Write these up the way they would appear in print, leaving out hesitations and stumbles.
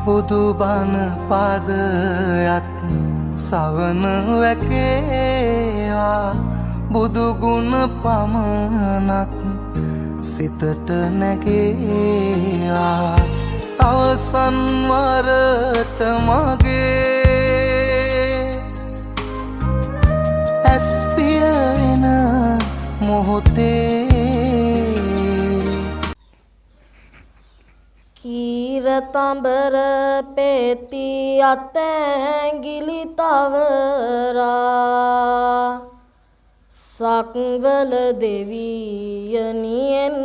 බුදු බණ පදයක් සවන වැකේවා බුදු ගුණ පමණක් සිතට නැගේවා අවසන් වරට මගේ ඇස් පිය වෙන මොහොතේ කීරතඹර පෙති අතැඟිලි තවරා සක්වල දෙවියනියෙන්න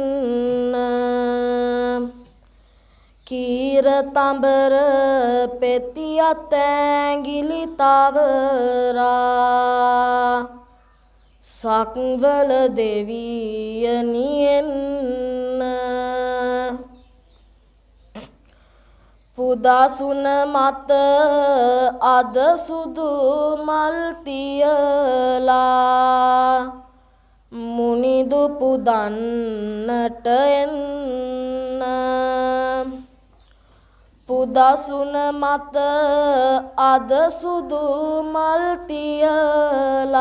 කීරතඹර පෙති අතැඟිලි තවරා සක්වල දෙවියනියෙන්න පුදාසුන මත අද සුදු මල් තියලා මුනිදු පුදන්නට එන්න පුදාසුන මත අද සුදු මල් තියලා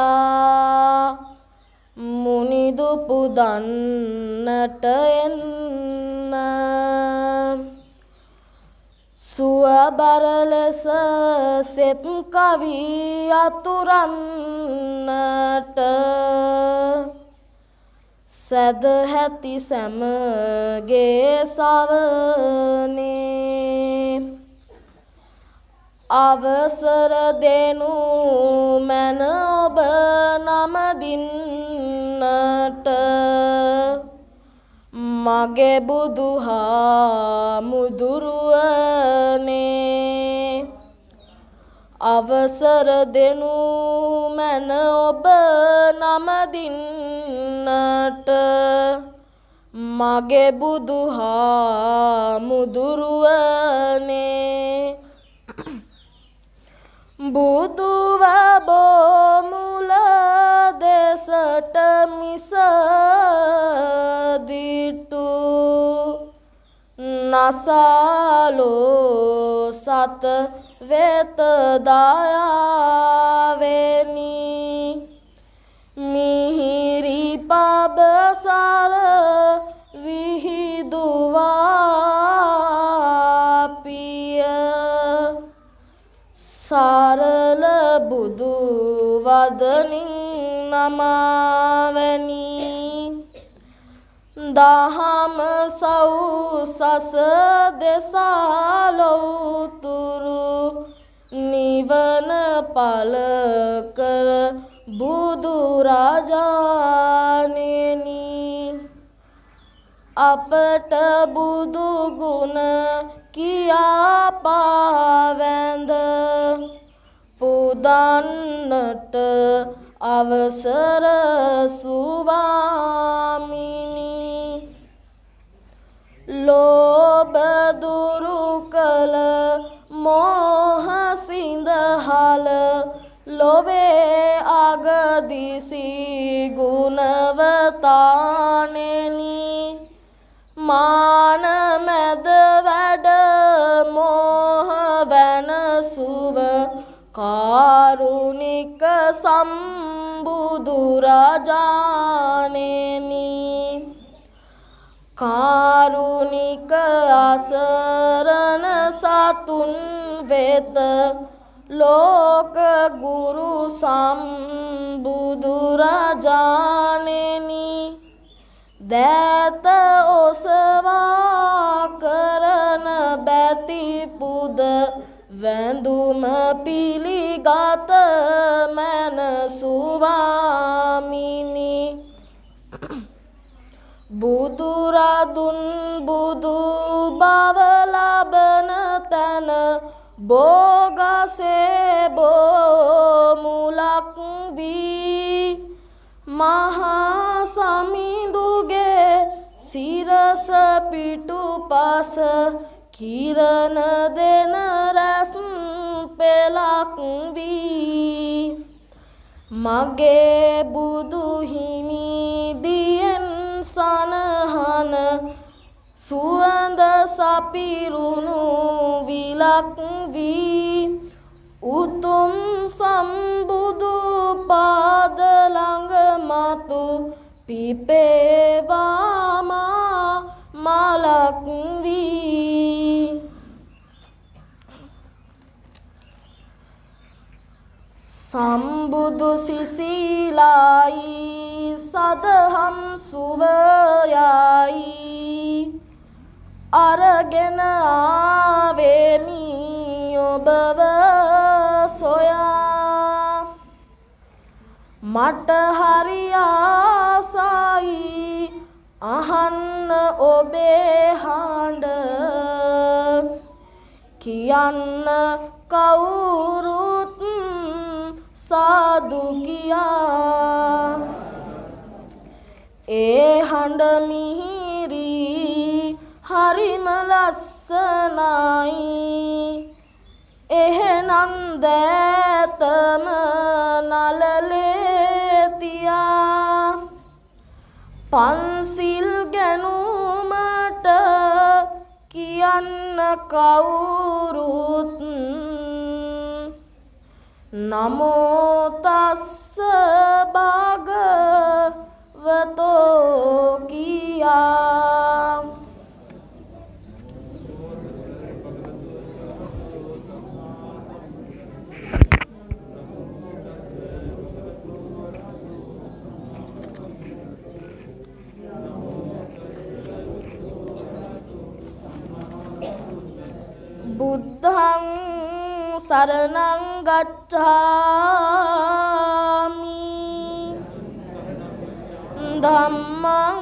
මුනිදු පුදන්නට එන්න සුවබර ලෙස සෙත් කවි අතුරන්නට සැදැහැති සැමගේ සවනේ අවසර දෙනු මැන ඔබ නමදින්නට මගේ බුදුහාමුදුරුවනේ අවසර දෙනු මැන ඔබ නමදින්නට මගේ බුදුහාමුදුරුවනේ බුදුව බොමුල දෙසට මිස දිටු නසාලෝ සත වෙත දයාවෙනි මිහිරි පබසර විහිදුවා පිය සරල බුදු වදනින් නමාවැනි දහම සවුසස දෙසාලොවුතුරු නිවන පල කර බුදුරජාණෙනි අපට බුදු ගුණ කියා පාවැඳ පුදන්නට අවසර සුවාමිනි ලෝභ දුරු කළ මෝහ සිඳහල ලොවේ අගදිසි ගුණවතානෙනි මාන මැද වැඩ මෝහ වෙනසුව කාරුණික සම්බුදුරජාණෙනි කාරුණික අසරණ සතුන් වෙත ලෝක ගුරු සම්බුදුරජාණෙනි දෑත ඔසවා කරන බැති පුද වැඳුම පිළිගත මැන සුවාමිනි බුදුරදුන් බුදු බව ලබන තැන බෝගසේ බෝමුලක් වී මහා සමිඳුගේ සිරස පිටුපස කිරණ දෙන රැස් පෙලක් වී මගේ බුදු හිමි දියෙන් සනහන සුවඳ සපිරුණු විලක් වී උතුම් සම්බුදු පාද ළඟ මතු පිපේවාමා මලක් වී සම්බුදු සිසිලයි සදහම් සුවයයි අරගෙන ආවෙමි ඔබව සොයා මට හරි ආසයි අහන්න ඔබේ හඬ කියන්න කවුරුත් සාදු කියා ඒ හඬ මිහිරි හරිම ලස්සනයි එහෙනම් දෑතම නලලේ තියා පන්සිල් ගැනුමට කියන්න කවුරුත් නමෝ තස්ස භගවතෝ කියා බුද්ධං සරණං ගච්ඡාමි ධම්මං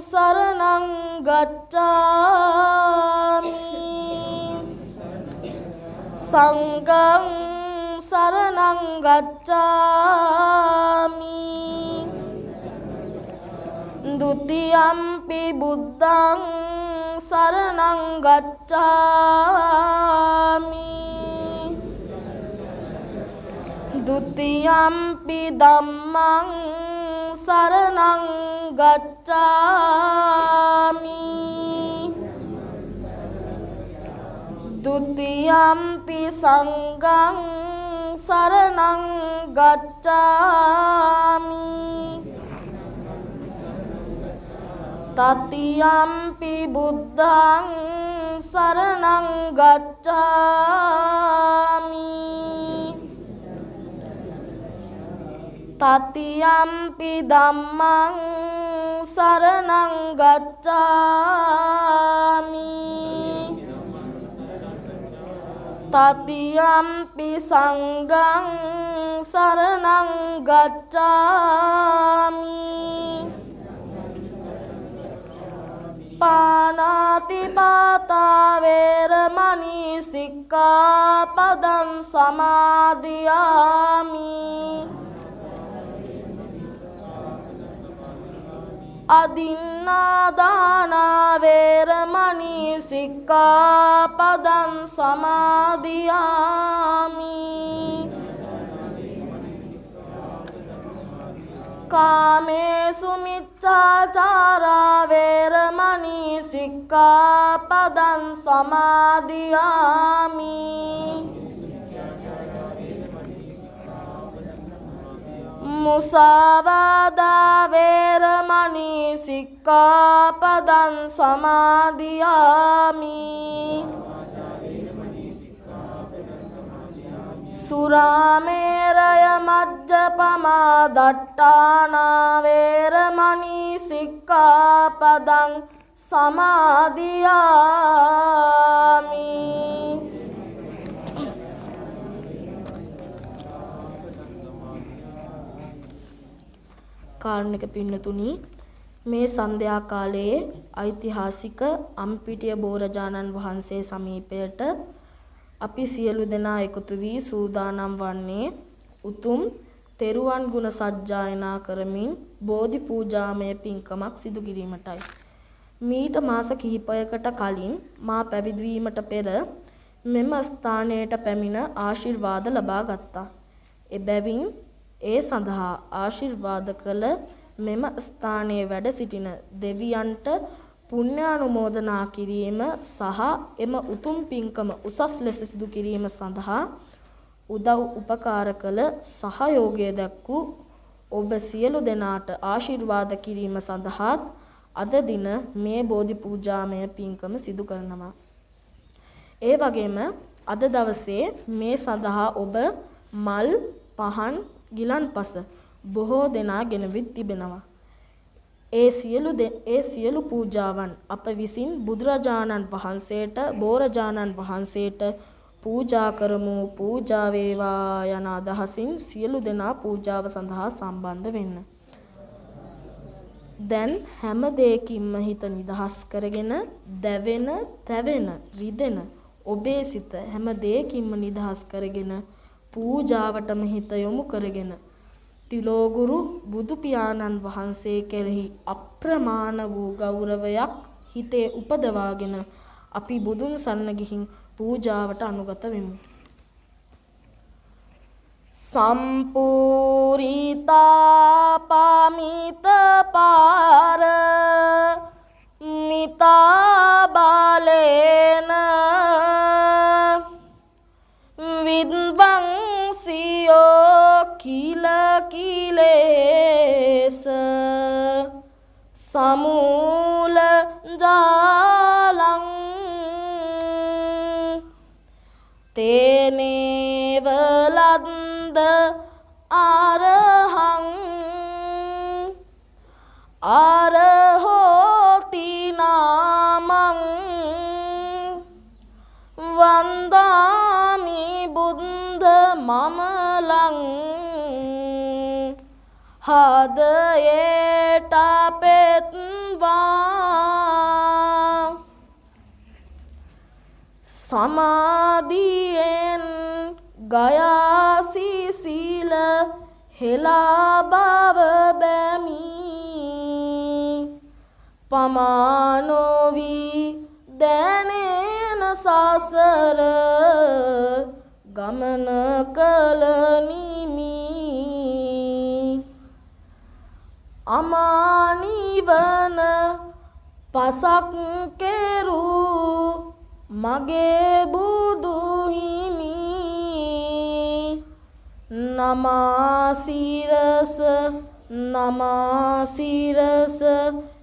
සරණං ගච්ඡාමි සංඝං සරණං ගච්ඡාමි ဒုတိယံ පි බුද්ධං සරණං ගච්ඡාමි ဒုတိယံ පි ධම්මං සරණං ගච්ඡාමි ဒုတိယံ පි සංඝං සරණං ගච්ඡාමි තතියම්පි බුද්ධං සරණං ගච්ඡාමි තතියම්පි ධම්මං සරණං ගච්ඡාමි තතියම්පි සංඝං සරණං ගච්ඡාමි පාණාතිපාතා වේරමණී සික්ඛාපදං සමාදියාමි අදින්නාදාන වේරමණී සික්ඛාපදං සමාදියාමි කාමේසු මිච්ඡාචාරා වේරමණී සික්ඛාපදං සමාදියාමි මුසාවාදා වේරමණී සික්ඛාපදං සමාදියාමි සුරාමේරය මජ්ජපමා දට්ඨානා වේරමණී සික්ඛාපදං සමාදියාමි කාරුණික පින්නතුනි මේ සන්ධ්‍යා කාලයේ ඓතිහාසික අම්පිටිය බෝරජාණන් වහන්සේ සමීපයට අපි සියලු දෙනා එකතු වී සූදානම් වන්නේ උතුම් තෙරුවන් ගුණ සජ්ජායනා කරමින් බෝධි පූජාමය පින්කමක් සිදු කිරීමටයි. මීට මාස කිහිපයකට කලින් මා පැවිදි වීමට පෙර මෙම ස්ථානයට පැමිණ ආශිර්වාද ලබා ගත්තා. එබැවින් ඒ සඳහා ආශිර්වාද කළ මෙම ස්ථානයේ වැඩ සිටින දෙවියන්ට පුණ්‍යානුමෝදනා කිරීම සහ එම උතුම් පින්කම උසස් ලෙස සිදු කිරීම සඳහා උදව් උපකාර කළ සහයෝගය දක්වූ ඔබ සියලු දෙනාට ආශිර්වාද කිරීම සඳහාත් අද දින මේ බෝධි පූජාමය පින්කම සිදු කරනවා. ඒ වගේම අද දවසේ මේ සඳහා ඔබ මල්, පහන්, ගිලන්පස බොහෝ දෙනා ගෙනවිත් තිබෙනවා. ඒ සියලු පූජාවන් අප විසින් බුදුරජාණන් වහන්සේට, බෝරජාණන් වහන්සේට පූජා කරමු, පූජා වේවා යන අදහසින් සියලු දෙනා පූජාව සඳහා සම්බන්ධ වෙන්න. දැන් හැම දෙයකින්ම හිත නිදහස් කරගෙන දැවෙන, තැවෙන, රිදෙන ඔබේ සිත හැම දෙයකින්ම නිදහස් කරගෙන පූජාවටම හිත යොමු කරගෙන තිලෝගුරු බුදු පියාණන් වහන්සේ කෙරෙහි අප්‍රමාණ වූ ගෞරවයක් හිතේ උපදවාගෙන අපි බුදුන් සරණ ගිහින් පූජාවට අනුගත වෙමු. සම්පූරිතා පාමිත පාර මිතා බාලේන විද්වංසියෝ කිල කිලේස සමූල ජාලං තේනේව ලද්ද අරහං අරහෝති නාමං වන්දාමි බුද්ධ මමලං හදයට පෙත්වා සමාධියෙන් ගයාසි සීල හෙලා බව බැමි පමානෝවි දැනෙන සසර ගමන කල නිමි අමානිවන පසක් කෙරූ මගේ බුදු හිමි නමාසිරස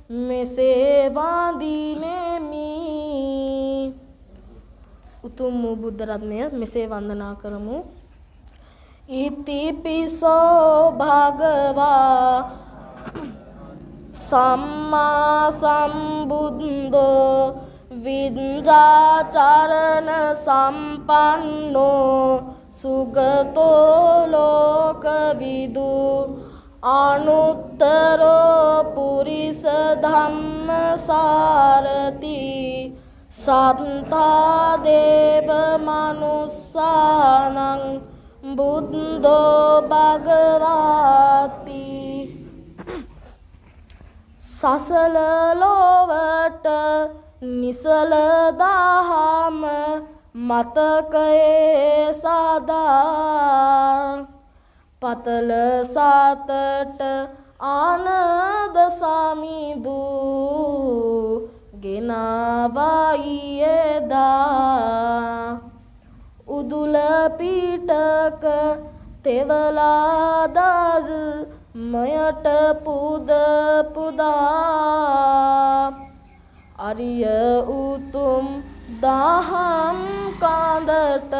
මෙසේ වඳිනෙමි. උතුම් වූ බුද්ධ රත්නය මෙසේ වන්දනා කරමු. ඉතිපිසෝ භගවා සම්මා සම්බුද්ධෝ විඤ්ඤාචරණ සම්පන්නෝ සුගතෝ ලෝකවිදු අනුත්තරෝ පුරිස ධම්මසාරති සත්තා දේව මනුස්සානං බුද්ධෝ භගවාති. සසල ලෝවට නිසල දහම මතකයේ සදා පතල සතට ආනද සමිදු ගෙනාවයියදා උදුල පිටක තෙවලාදර් මයට පුද පුදා අරිය උතුම් දහම් කාඳට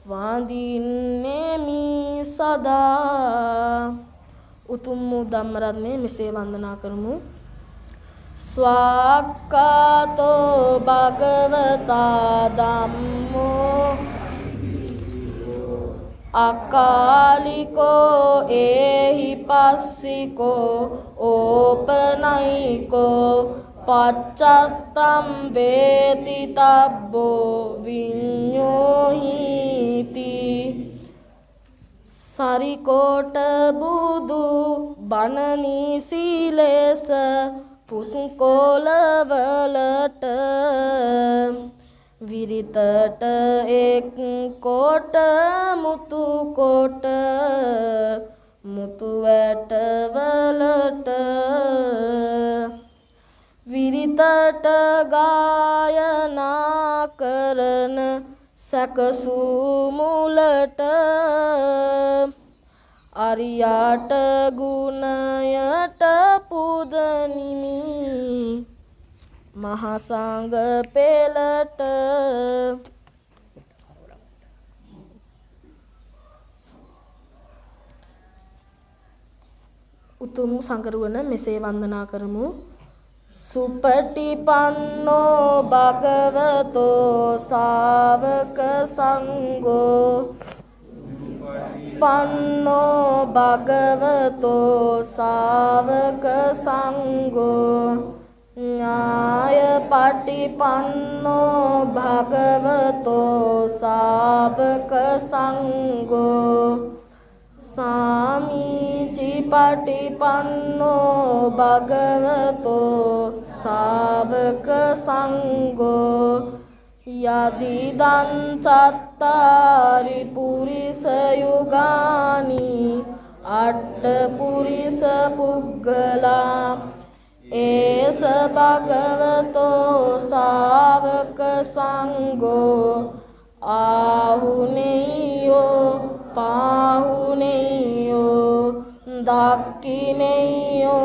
වඳින්නෙමි සදා. උතුම් වූ ධම්ම රත්නය මෙසේ වන්දනා කරමු. ස්වාක්ඛාතෝ භගවතා ධම්මෝ අකාලිකෝ ඒහි පස්සිකෝ ඕපනයිකෝ පච්චත්තම් වේති තබ්බෝ විඤ්ඤෝහිති. සරිකෝට බුදු බණනී සීලේස පුසුකොලවලට විරිතට එක් කොට මුතු කොට මුතු වැටවලට විරිතට ගායනා කරන සැකසූ මුලට අරියාට ගුණයට පුදනිමි මහා සංඝ පෙළට උතුම් සංගරුවන මෙසේ වන්දනා කරමු. සුපටිපන්නෝ භගවතෝ ශාවක සංඝෝ පන්නෝ භගවතෝ ශාවක සංඝෝ ඥාය පටිපන්නෝ භගවතෝ ශාවක සංඝෝ සාමීචි පටිපන්නෝ භගවතෝ ශාවක සංඝෝ යදිදං චත්තාරි පුරිස යුගානි අට්ඨ පුරිස පුග්ගලා ඒස භගවතෝ ශාවක සංඝෝ ආහුනේයෝ පාහුනේයෝ දක්ඛිනේයෝ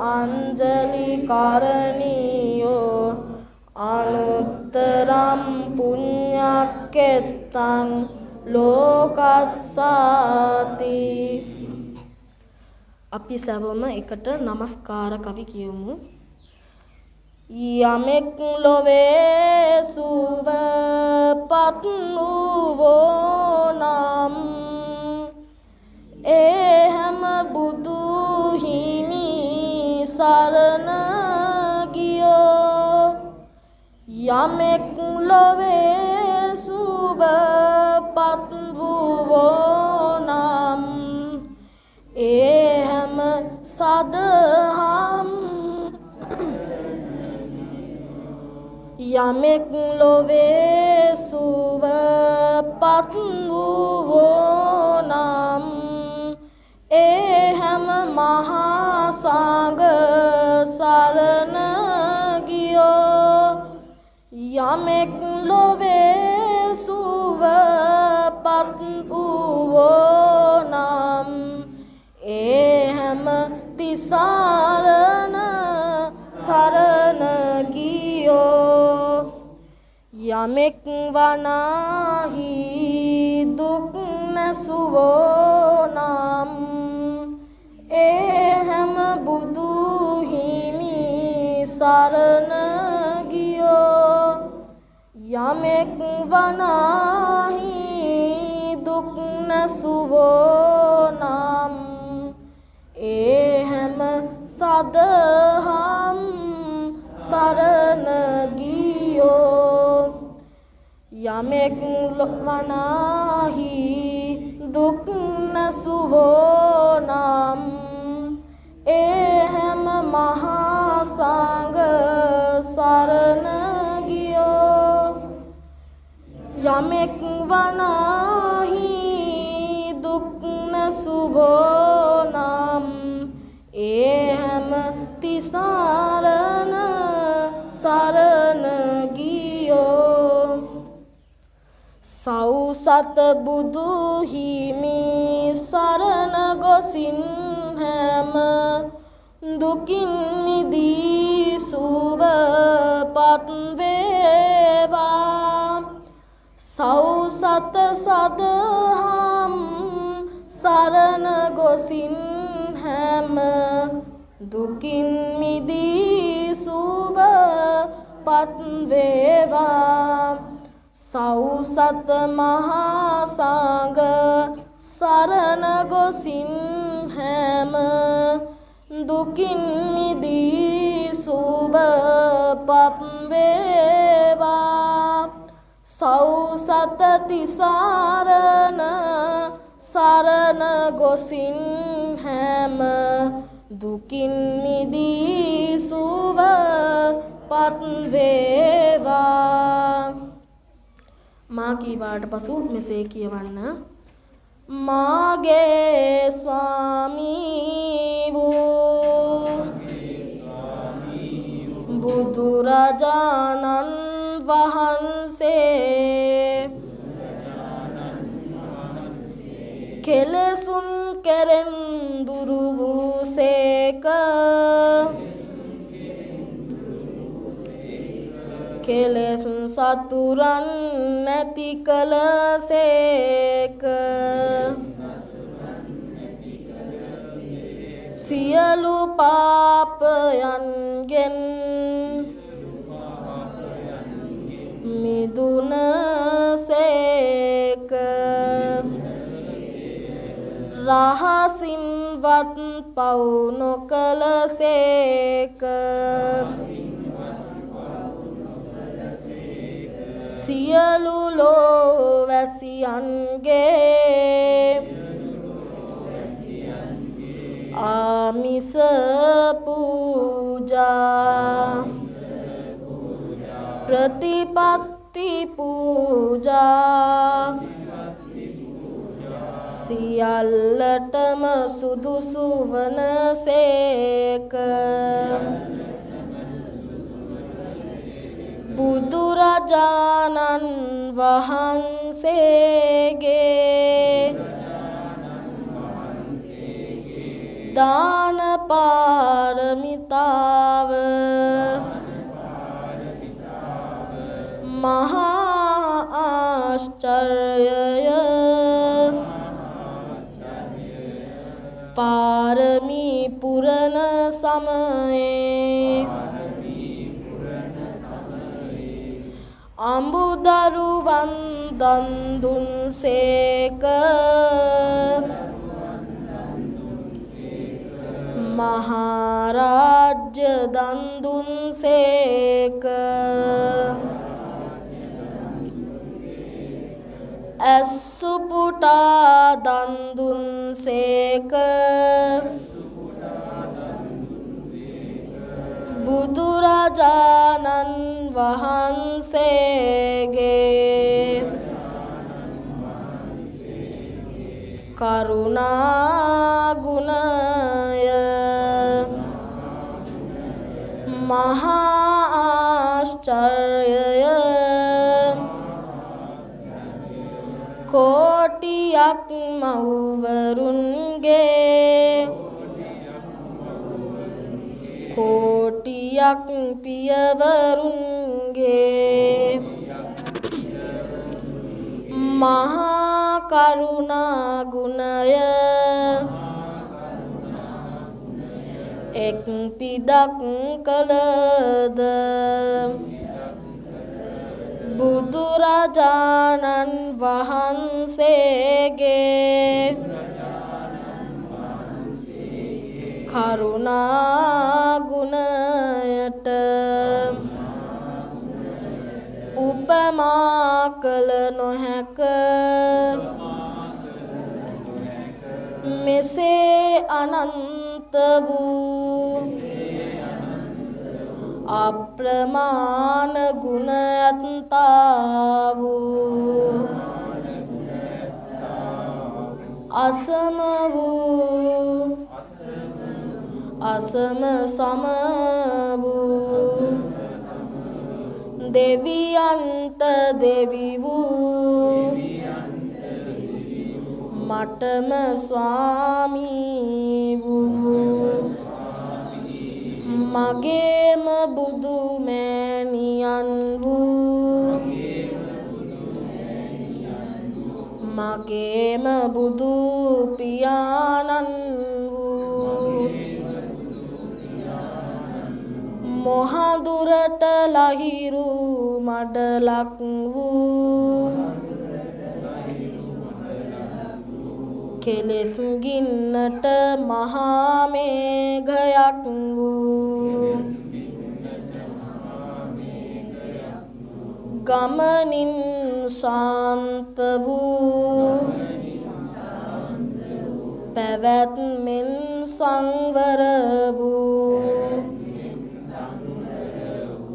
අංජලි කරණීයෝ අනුත්තරම් පුඤ්ඤක්කෙත්තං ලෝකස්සාති. අපි සවම එකට নমස්කාර කවි කියමු. යමෙක් ලොවේ සුව පත් වූ නම් ඒ හැම බුදු හිමි සරණ ගියෝ යමෙක් ලොවේ සුව පත් වූ නම් ඒ හැම සදහම් යමෙක් ලොවේ සුව පත් වූ නම් ඒ හැම මහා සංඝ සරණ ගියෝ යමෙක් ලොවේ සුව පත් වූ නම් ඒ හැම තිසරණ සරණ ගියෝ යමෙක් වනාහි දුක් නැසුවෝ නම් ඒ හැම බුදු හිමි සරණ ගියෝ යමෙක් වනාහි දුක් නැසුවෝ නම් ඒ හැම සදහම් සරණ ගියෝ යමෙක් වනාහි දුක් නැසුවෝ නම් ඒ හැම මහා සංඝ සරණ ගියෝ යමෙක් වනාහි දුක් නැසුවෝ නම් ඒ හැම තිසරණ සරණ ගියෝ සෞසත බුදු හිමි සරණ ගොසින් හැම දුකින් මිදී සුවපත් වේවා සෞසත සදහම් සරණ ගොසින් හැම දුකින් මිදී සුවපත් වේවා සෞසත මහා සංඝ සරණ ගොසින් හැම දුකින් මිදී සුවපත් වේවා සෞසත තිසරණ සරණ ගොසින් හැම දුකින් මිදී සුවපත් වේවා. මා කීවාට පසු මෙසේ කියවන්න. මාගේ ස්වාමී වූ බුදුරජාණන් වහන්සේ කෙලෙසුන් කෙරෙන් දුරු වූසේක කෙලෙස් සතුරන් නැති කළසේක සියලු පාපයන්ගෙන් මිදුනසේක රහසින්වත් පව් නොකළසේක සියලු ලෝවැසියන්ගේ ආමිස පූජා ප්‍රතිපත්ති පූජා සියල්ලටම සුදුසු වනසේක බුදුරජාණන් වහන්සේගේ දාන පාරමිතාව මහා ආශ්චර්යය පාරමී පුරණ සමයේ අඹුදරුවන් දන් දුන්සේක මහරාජ්‍ය දන් දුන්සේක ඇස්සුපුටා දන් දුන්සේක බුදුරජාණන් වහන්සේගේ කරුණා ගුණය මහා ආශ්චර්යය කෝටියක් මව්වරුන්ගේ කෝටියක් පියවරුන්ගේ මහා කරුණා ගුණය එක් පිදක් කළද බුදුරජාණන් වහන්සේගේ කරුණා ගුණයට උපමා කළ නොහැක මෙසේ අනන්ත වූ අප්‍රමාණ ගුණ ඇත්තා වූ අසම වූ අසම සම වූ දෙවියන්ට දෙවි වූ මටම ස්වාමී වූ මගේම බුදු මෑණියන් වූ මගේම බුදු පියාණන් වූ මොහදුරට ලහිරු මඩලක් වූ කෙලෙස් ගින්නට මහා මේඝයක් වූ ගමනින් ශාන්ත වූ පැවැත්මෙන් සංවර වූ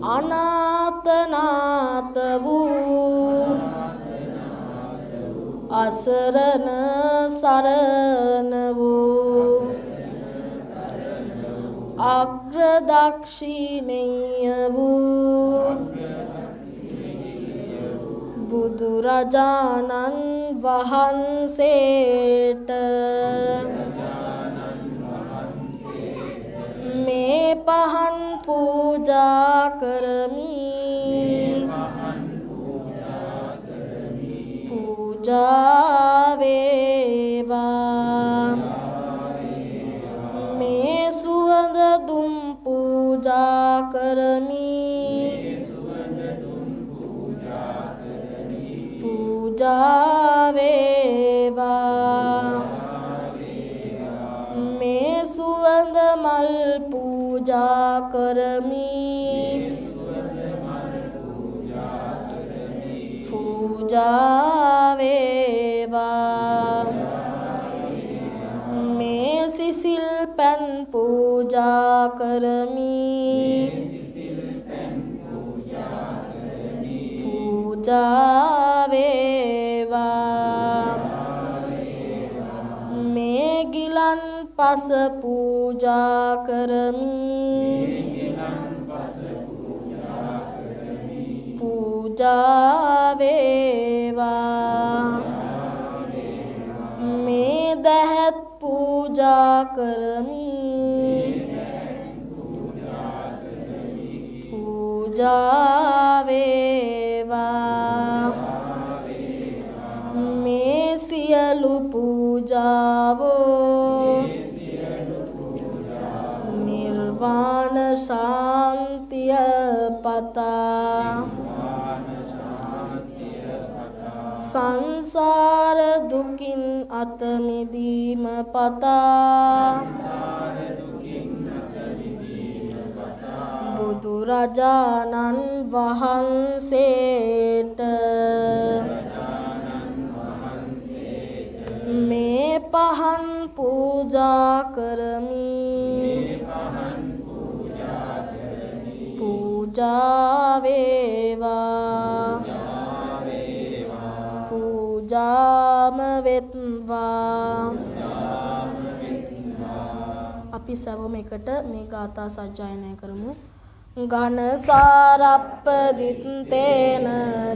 අනාතනාත වූ අසරණ සරණ වූ අග්‍රදක්ෂිනේය වූ බුදුරජාණන් වහන්සේට මේ පහන් පූජා කරමි. පූජා වේවා. මේ සුවඳ දුම් පූජා කරමි. පූජා වේවා. මේ සුවඳ මල් පූජා කරමි. පූජා වේවා. මේ සිසිල් පැන් පූජා කරමි. පූජා වේවා. මේ ගිලන් පස පූජා කරමි. පූජා වේවා. මේ දැහැත් පූජා කරමි. පූජා වේවා. මේ සියලු පූජාවෝ නිර්වාණ ශාන්තිය පතා සංසාර දුකින් අත මිදීම පතා බුදුරජාණන් වහන්සේට මේ පහන් පූජා කරමි. පූජා වේවා. පූජාම වෙත්වා. අපි සැවොම එකට මේ ගාථා සජ්ජායනය කරමු. ඝන සාරප්ප දිත්තේන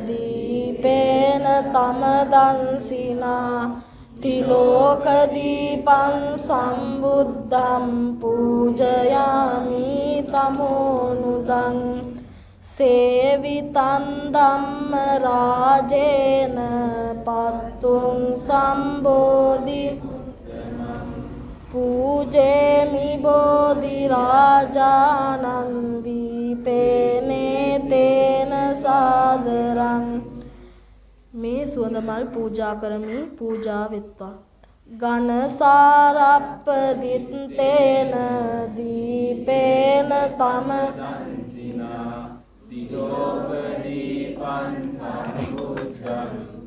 දීපේන තම දන්සිනා තිලෝක දීපං සම්බුද්ධං පූජයාමි තමෝනුදං සේවිතං ධම්ම රාජේන පත්තුං සම්බෝධි පූජේමි බෝධි රාජානං දීපේනේ තේන සාදරං. මේ සුවඳ මල් පූජා කරමි. පූජා වෙත්වා. ඝන සාරප්ප දිත්තේන දීපේන තම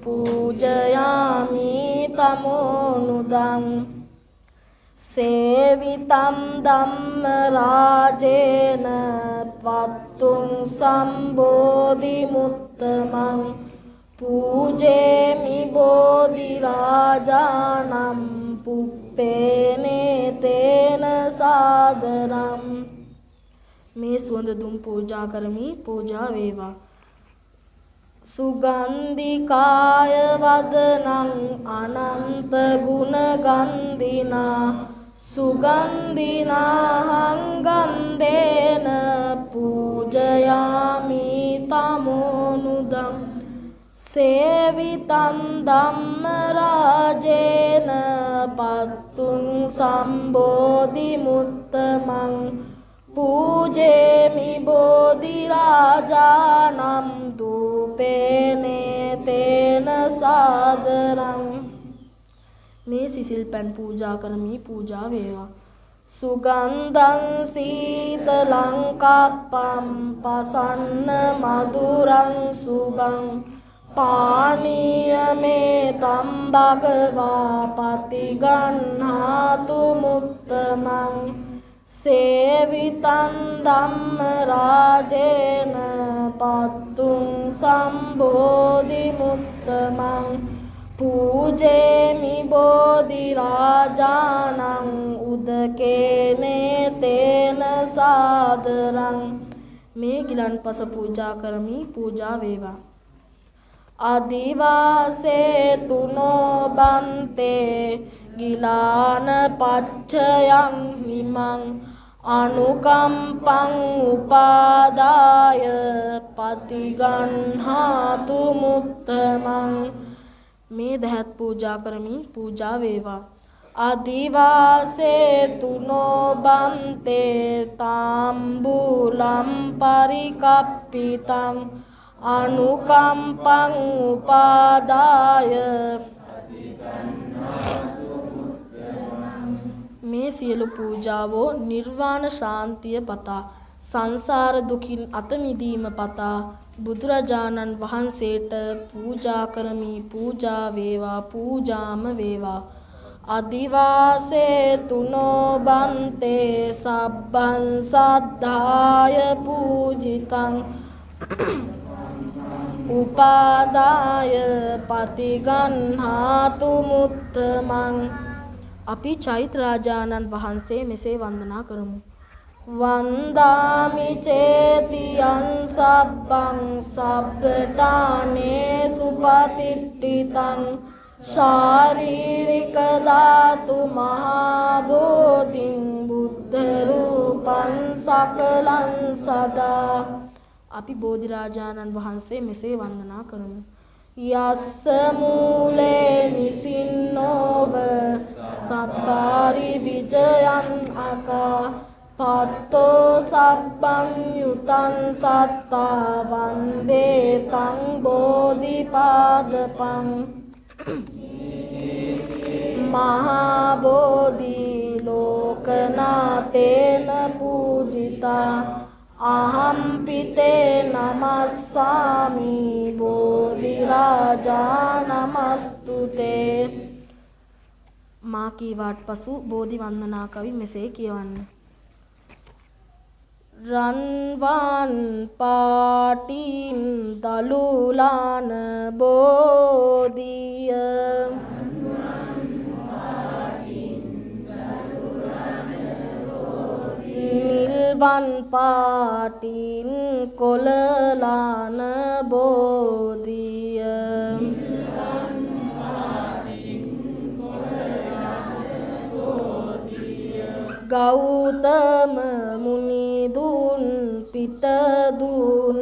පූජයාමි තමෝනුදං සේවිතම් ධම්ම රාජේන පත්තුං සම්බෝධි මුත්තමං පූජේමි බෝධි රාජානම් පුප්පේනේ තේන සාදරම්. මේ සුවඳ දුම් පූජා කරමි. පූජා වේවා. සුගන්ධිකාය වදනං අනන්ත ගුණ ගන්ධිනා සුගන්ධිනාහං ගන්ධේන පූජයාමි තමෝනුදං සේවිතං ධම්ම රාජේන පත්තුං සම්බෝධි මුත්තමං පූජේමි බෝධි රාජානම් දූපේනේ තේන සාදරං. මේ සිසිල් පැන් පූජා කරමි. පූජා වේවා. සුගන්ධං සීතලං කප්පං පසන්න මధుරං සුභං පානීය මේ තම් භගවා පතිගන්හාතු මුත්තමං සේවිතං ධම්ම රාජේන පත්තුං සම්බෝධි මුත්තමං පූජේමි බෝධි රාජානං උදකේනේ තේන සාදරං මේ ගිලන්පස පූජා කරමි පූජා වේවා අදිවාසේ තුනෝ බන්තේ ගිලාන පච්චයන් හිමං අනුකම්පං උපාදාය පතිගන්හාතු මුත්තමං මේ දහත් පූජා කරමින් පූජා වේවා අදිවාසේ තුනෝ බන්තේ තාම්බුලම් පරිකප්පිතං අනුකම්පං උපාදාය මේ සියලු පූජාවෝ නිර්වාණ ශාන්තිය පතා සංසාර දුකින් අත මිදීම පතා බුදුරජාණන් වහන්සේට පූජා කරමි පූජා වේවා පූජාම වේවා අදිවාසේ තුනෝ බන්තේ සබ්බං සද්ධාය පූජිතං උපාදාය පතිගන්හාතු මුත්තමං අපි චෛත්‍ය රාජානන් වහන්සේ මෙසේ වන්දනා කරමු වන්දාමි චේතියං සබ්බං සබ්බඨානේ සුපතිට්ඨිතං ශාරීරික ධාතු මහා බෝධින් බුද්ධ රූපං සකලං සදා අපි බෝධි රාජානන් වහන්සේ මෙසේ වන්දනා කරමු යස්ස මූලේ නිසින්නෝව සප්පාරි විජයන් අකා පත්තෝ සබ්බං යුතං සත්තා වන්දේ තං බෝධිපාදපං මහා බෝධි ලෝකනාතේන පූජිතා අහම්පිතේ නමස්සාමි බෝධි රාජා නමස්තුතේ මා කීවාට පසු බෝධි වන්දනා කවි මෙසේ කියවන්න රන්වන් පාටින් දලුලාන බෝධිය නිල්වන් පාටින් කොළලාන බෝධිය ගෞතම මුනිදුන් පිටදුන්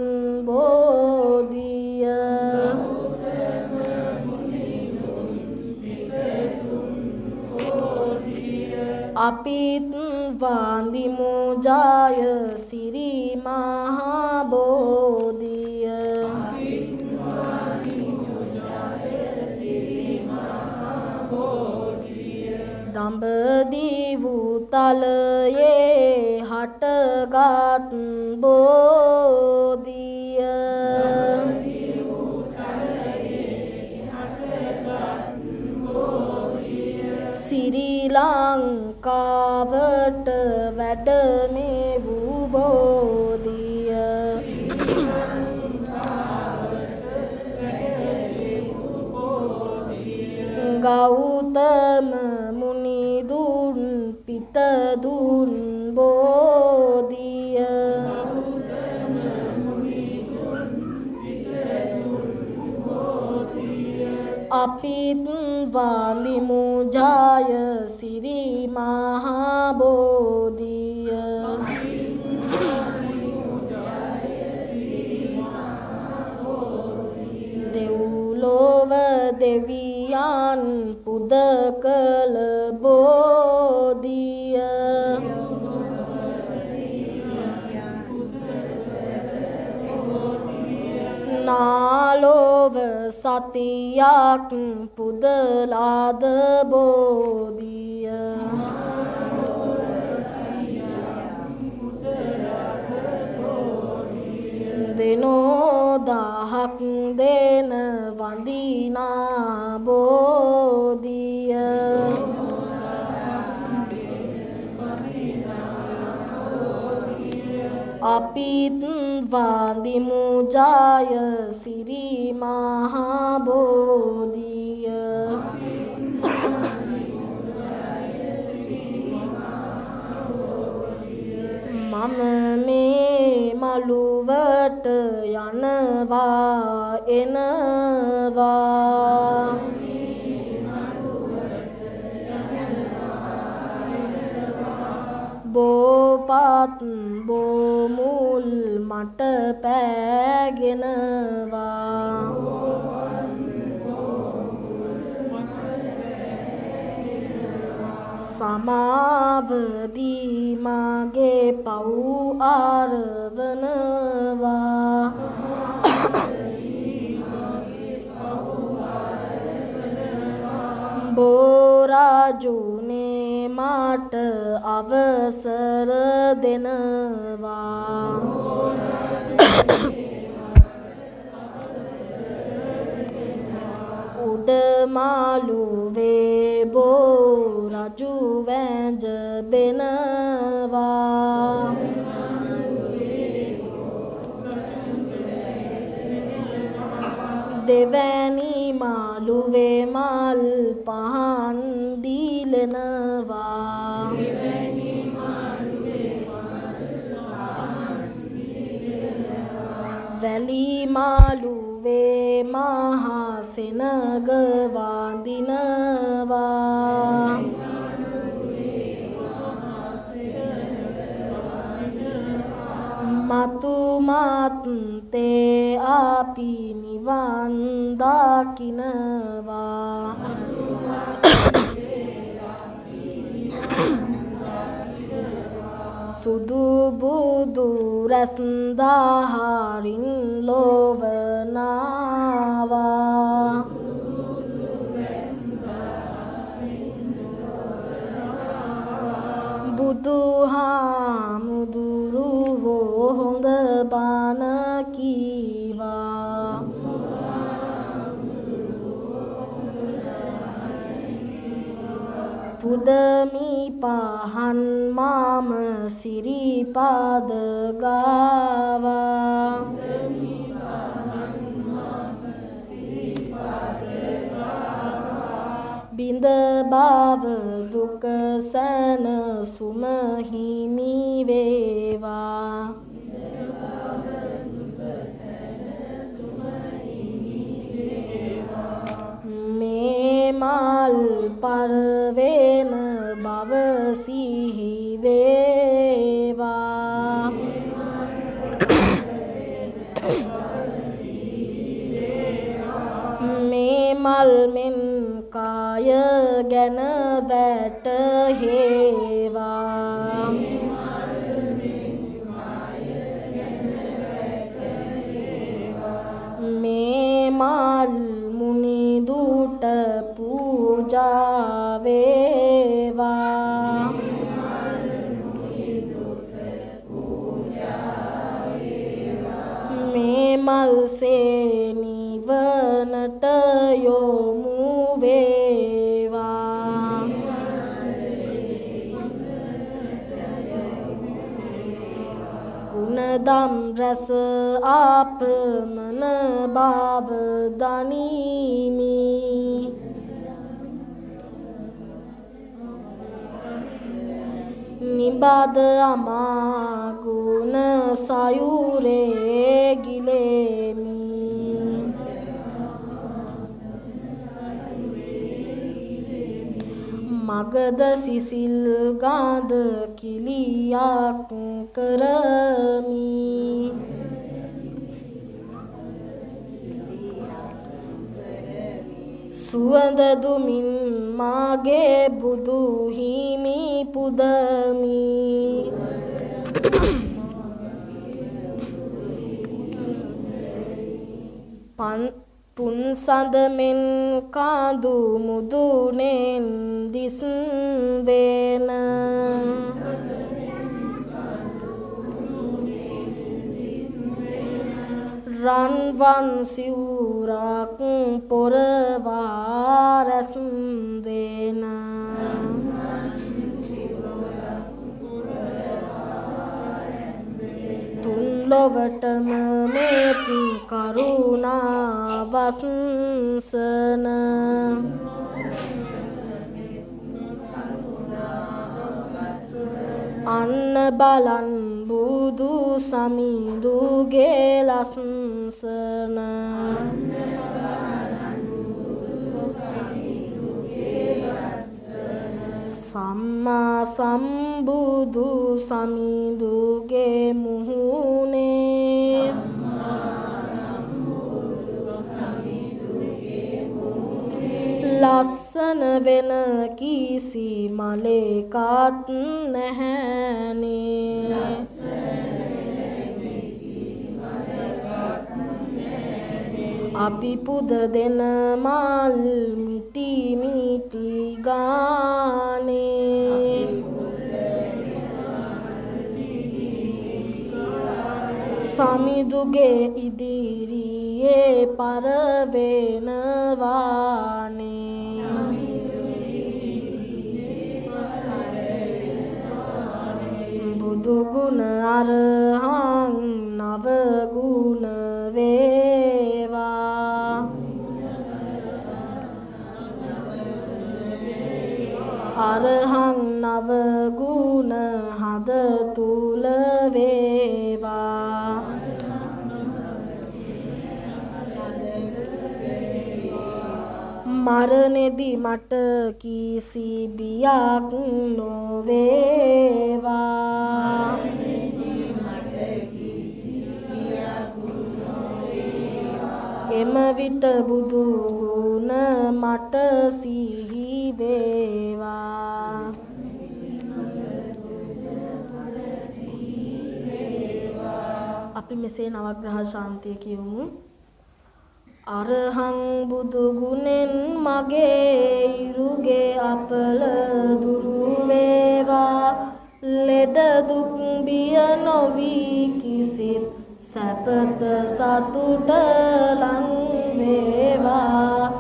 බෝධිය අපිත් වන්දිමු ජය සිරි මහා බෝධිය දඹදිවු තලයේ හටගත් බෝධිය සිරි ලංකාවට වැඩමේ වූ බෝධිය ගෞතම මුනිදුන් පිටදුන් බෝධිය අපිත් වන්දිමු ජය සිරි මහා බෝධිය දෙව්ලොව දෙවියන් පුද කළ බෝධිය නාලොව සතියක් පුදලාද බෝධිය දෙනෝ දහක් දෙන වඳිනා බෝධිය අපිත් වඳිමු ජය සිරි මහා බෝධිය මම මේ මළුවට යනවා එනවා බෝපත් බෝමුල් මට පෑගෙනවා සමාවදී මගේ පව් ආරවනවා බෝරාජුනේ මට අවසර දෙනවා උඩමාළුවේ බෝරජු වැඳ බෙනවා දෙවැනි මාළුවේ මල් පහන් දීලනවා වැලි මාළුවේ මහා සෙනග වඳිනවා මතු මත්තේ අපි නිවන් දකිනවා සුදු බුදු රැස් දහරින් ලොවනවා බුදුහාමුදුරුවෝ හොඳ බණ කීවා පුදමි පහන් මාම සිරිපද ගාවා බිඳ බව දුක සැනසුම හිමි වේවා මේ මල් පරවෙන බව සිහි වේවා මේ මල් මෙන් කාය ගැන වැටහෙවා මේ මල් මුනි දුට පූජා වේවා මේ මල් සේනිවනට යොමු වේවා ගුණදම් රස ආපමන බව දනිමි නිබද අමා ගුණ සයුරේ ගිලෙමි මගද සිසිල් ගාඳ කිලියක් කරමි සුවඳ දුමින් මාගේ බුදු හිමි පුදමි පුන්සඳ මෙන් කාඳු මුදුනෙන් දිස් වේන රන්වන් සිවුරක් පොරවා රැස් දෙන ලොවටම මෙත් කරුණා වස්සන අන්න බලන් බුදු සමිඳුගේ ලස්සන සම්මා සම්බුදු සමිඳුගේ මුහුණේ ලස්සන වෙන කිසි මලේකත් නැහැනේ අපි පුද දෙන මල් මිටි මිටි ගානේ සමිඳුගේ ඉදිරියේ පරවෙනවානේ බුදු ගුණ අරහං නව ගුණ වේවා අරහං නව ගුණ හද තුල වේවා මරණෙදි මට කිසි බියක් නොවේවා එම විට බුදු ගුණ මට සිහි වේවා අපි මෙසේ නවග්‍රහ ශාන්තිය කියමු අරහං බුදු ගුණෙන් මගේ ඉරුගේ අපල දුරු වේවා ලෙඩ දුක් බිය නොවි කිසිත් සැපත සතුට ලං වේවා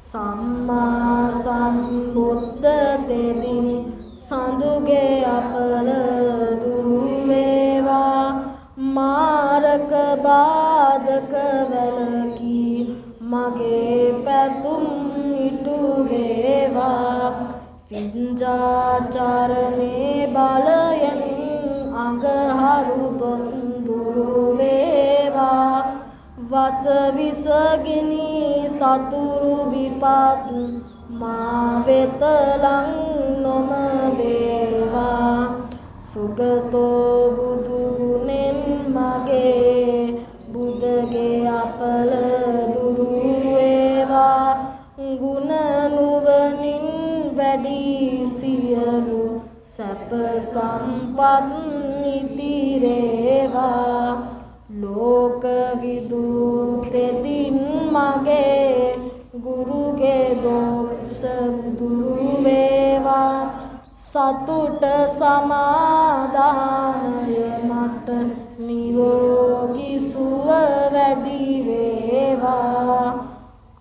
සම්මා සම්බුද්ධ තෙදින් සඳුගේ අපල දුරු වේවා මාරක බාධක වැළකී මගේ පැතුම් ඉටු වේවා විඤ්ඤාචරණේ බලයෙන් අඟහරු දොස් දුරු වේවා වස විසගිනි සතුරු විපත් මා වෙත ලං නොම වේවා සුගතෝ බුදු ගුණෙන් මගේ බුදගේ අපල දුරු වේවා ගුණ නුවණින් වැඩි සියලු සැප සම්පත් නිතිරේවා ලෝක විදුතෙදින් මගේ ගුරුගේ දොස් දුරු වේවා සතුට සමාදානය මට නිරෝගී සුව වැඩි වේවා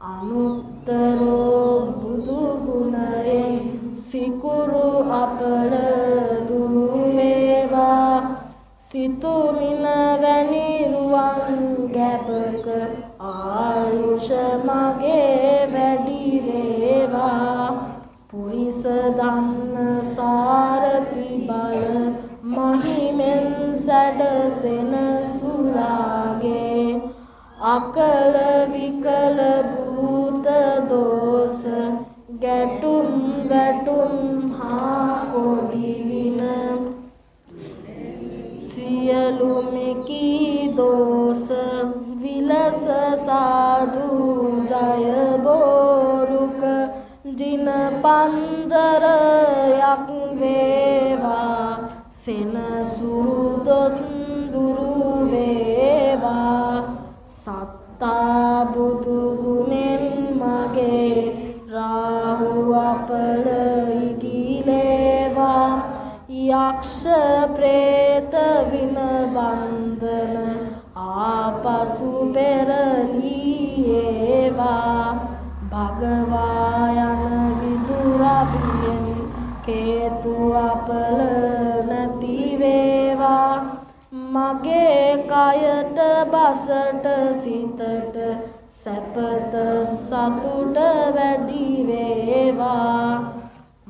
අනුත්තරෝ බුදු ගුණයෙන් සිකුරු අපල දුරු වේවා සිතුමින වැනි රුවන් ගැබක ආයුෂ මගේ වැඩි වේවා පුරිස ධම්ම සාරති බල මහිමෙන් සැඩසෙන සුරාගේ අකල විකල භූත දෝෂ ගැටුම් වැටුම් හා කොඩි වින සියලු මෙකී දෝෂ විලස සාදු ජය බෝරුක जिन पंजरයක් වේවා සෙන සුරු දොස් දුරු වේවා සත්තා බුදු ගුණෙන් මගේ රාහු අපල ඉගිලේවා යක්ෂ ප්‍රේත වින බන්ධන ආපසු පෙරලියේවා භගවා යන විදුරවියෙන් කේතු අපල නැති වේවා මගේ කයට බසට සිතට සැපත සතුට වැඩි වේවා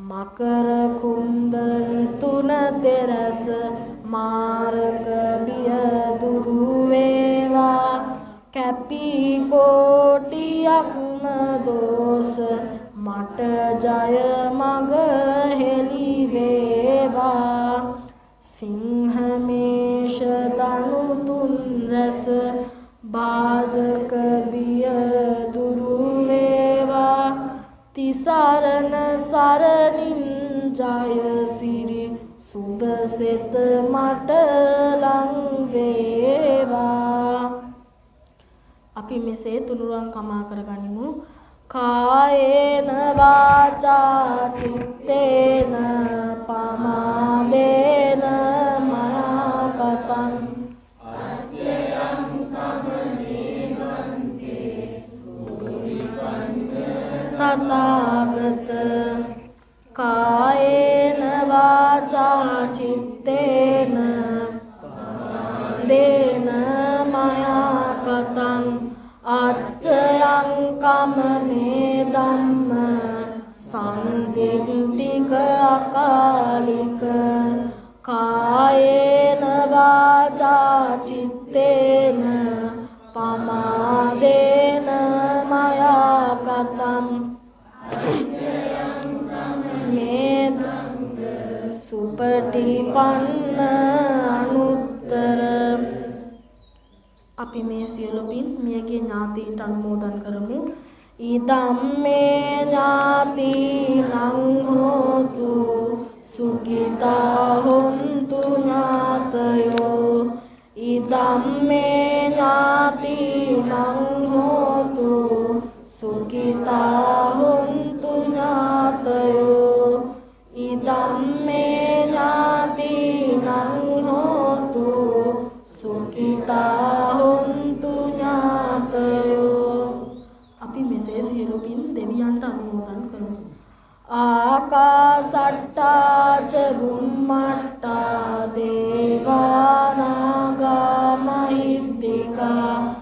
මකර කුම්භ මිථුන තෙරස මාරක බිය දුරු වේවා කැපී කෝටියක්ම දෝෂ මට ජය මඟ හෙළි වේවා සිංහ මේෂ ධනු තුන් රැස බාධක බිය දුරු වේවා තිසරණ සරණින් ජය සිරි සුබ සෙත මට ලං වේවා අපි මෙසේ තුනුරුවන් කමා කරගනිමු කායේන වාචා චිත්තේන පමාදේන මයා කතං අජ්ජයං කමනේවන්තේ තථාගත කායේන වාචා චිත්තේන දේන මයා කතං අච්චයං කමනේ ධම්ම සන්දිටික අකාලික කායේන වාචා චිත්තේන පමාදේන මයා කතං මේ සුපටිපන්න අනුත්තර අපි මේ සියලු පින් මියගේ ඥාතීන්ට අනුමෝදන් කරමු. ඉදම්මේ ඥාතිනං හෝතු සුඛිතා හොන්තු ඥාතයෝ. ඉදම්මේ ඥාතිනං හෝතු සුඛිතා හොන්තු ඥාතයෝ. ඉදම්මේ ඥාතිනං හෝතු සුඛිතා හොන්තු ඥාතයෝ. අපි මෙසේ සියලු පින් දෙවියන්ට අනුමෝදන් කරමු. ආකාසට්ටා ච බුම්මට්ටා දේවානාගා මහිද්దికා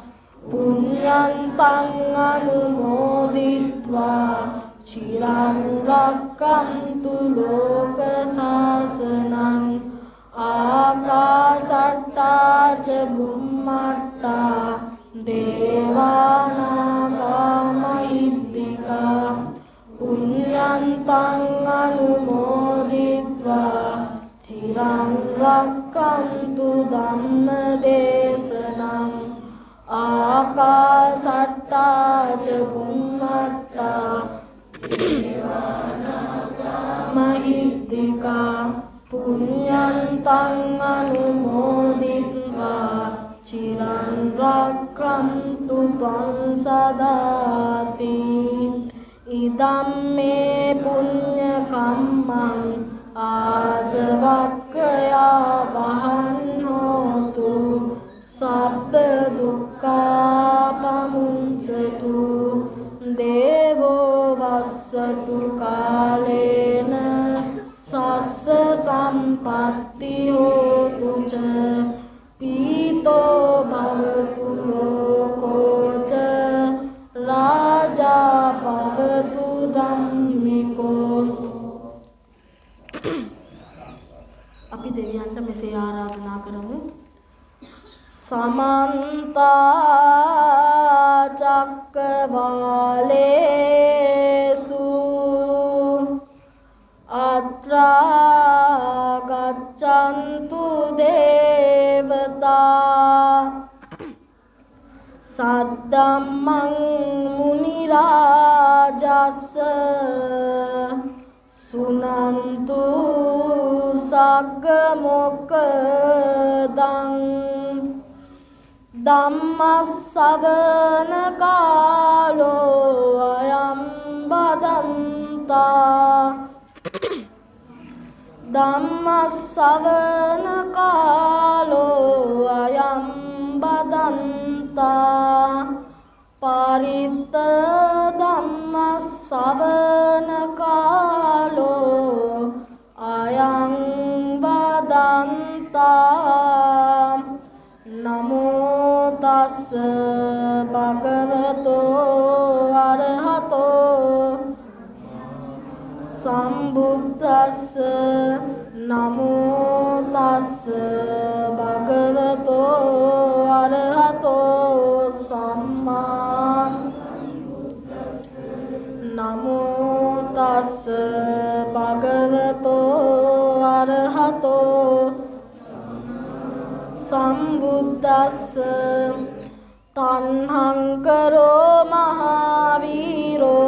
පුඤ්ඤන්තං අනුමෝදිත්වා චිරං රක්ඛන්තු ලෝක සාසනං. ආකාසට්ටා ච බුම්මට්ටා දේවානාගා මහිද්దికා පුඤ්ඤන්තං අනුමෝදිත්වා චිරං රක්ඛන්තු ධම්ම දේශනං. ආකාසට්ටා ච බුම්මට්ටා මහිද්దికා පුඤ්ඤන්තං අනුමෝදිත්වා චිරං රක්ඛන්තු ත්වං සදාති. ඉදම්මේ පුඤ්ඤ කම්මං ආසවක්ඛයා වහං හෝතු සබ්බ දුක්ඛා පමුංචතු දේවෝ වස්සතු කාලේන සස්ස සම්පත්ති හෝතු ච පීතෝ භවතු ලෝකෝ ච රාජා භවතු ධම්මිකෝ. අපි දෙවියන්ට මෙසේ ආරාධනා කරමු. සමන්ත චක්කවාලේසු අත්‍රා ගච්ඡන්තු දේවතා සද්දම්මං මුනි රාජස්ස සුනන්තු සග්ග මොක්ඛදං ධම්මස්සවන කාලෝ අයං බදන්තා. ධම්මස්සවන කාලෝ අයං බදන්තා. පරිත්ත ධම්මස්සවන කාලෝ අයං බදන්තා. නමෝ නමෝ තස්ස භගවතෝ අරහතෝ සම්බුද්දස්ස නමෝ තස්ස භගවතෝ අරහතෝ සම්මා නමෝ තස්ස භගවතෝ අරහතෝ සම්බුද්දස්ස තණ්හං කරෝ මහාවීරෝ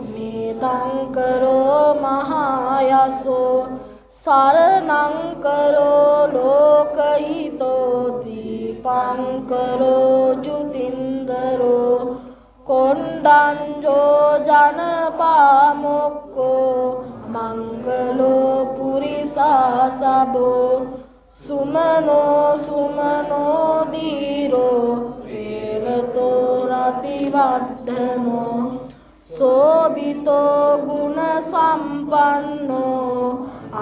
මේතං කරෝ මහායසෝ සරණං කරෝ ලෝකහිතෝ දීපං කරෝ ජුතින්දරෝ කොණ්ඩඤ්ජෝ ජනපාමොක්කෝ මංගලෝ පුරිසාසබෝ සුමනෝ සුමනෝ දීරෝ රේවතෝ රතිවර්ධනෝ සෝබිතෝ ගුණ සම්පන්නෝ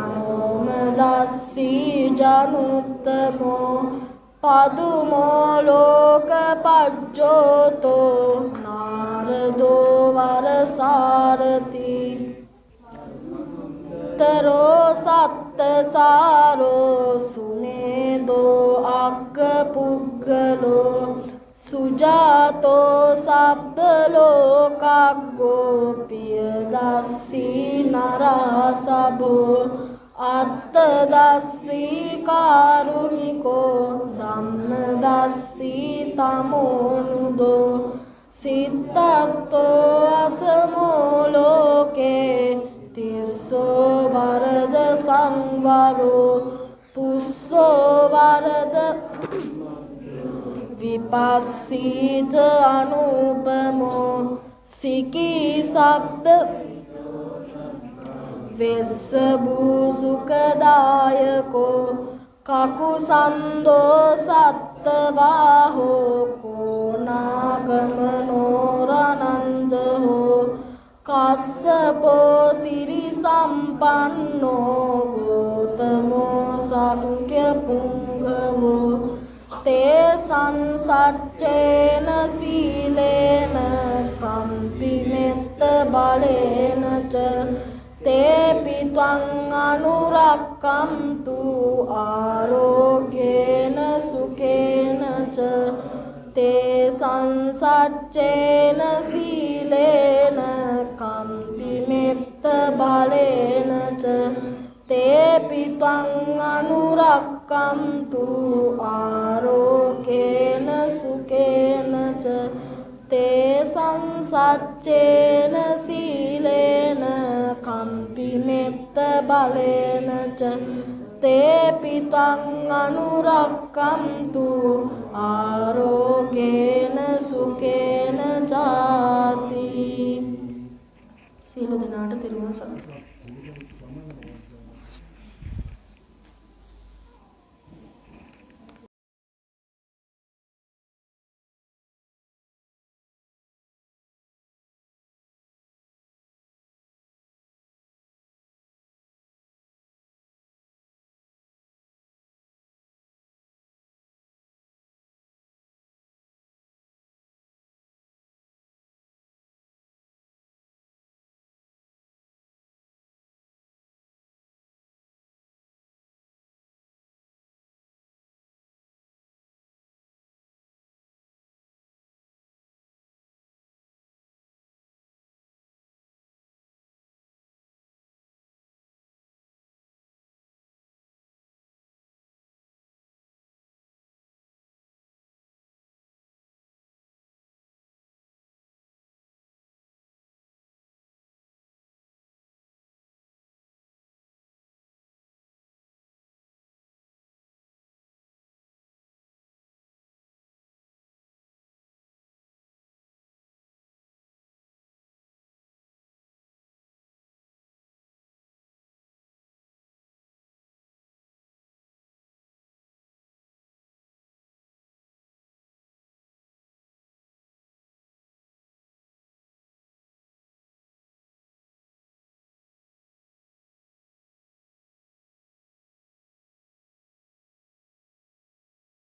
අනෝමදස්සී ජනුත්තමෝ පදුමෝ ලෝකපජ්ජෝතෝ නාරදෝ වරසාරති තරෝ සත්තසාරෝ සුනේදෝ අග්ගපුග්ගලෝ සුජාතෝ සබ්බලෝකග්ගෝ පියදස්සී නරසබෝ අත්තදස්සී කාරුණිකෝ ධම්මදස්සී තමෝනුදෝ සිත්තත්තෝ අසමෝ ලෝකේ තිස්සෝ වරද සංවරෝ පුස්සෝ වරද විපස්සීත අනුපමෝ සිකී සබ්ද වෙස්සබූ සුඛදායකෝ කකුසන්දෝ සත්තවාහෝ කෝනාගමනෝ රනන්දහෝ කස්සපෝ සිරි සම්පන්නෝ ගෝතමෝ සංඛ්‍ය පුංගවෝ තේ සංසච්චේන සීලේන කම්ති මෙත්ත බලේන ච තේ පිත්වං අනුරක්කන්තු ආරෝග්‍යේන සුකේන ච තේ සංසච්චේන සීලේන කම්ති මෙත්ත බලේන ච තේ පිත්වං අනුරක්කන්තු ආරෝග්‍යේන සුකේන ච තේ සංසච්චේන සීලේන කම්ති මෙත්ත බලේන ච තේ පිත්වං අනුරක්කන්තු ආරෝග්‍යේන සුකේන ජාති. සියලු දෙනාට තෙරුවන් සරණයි.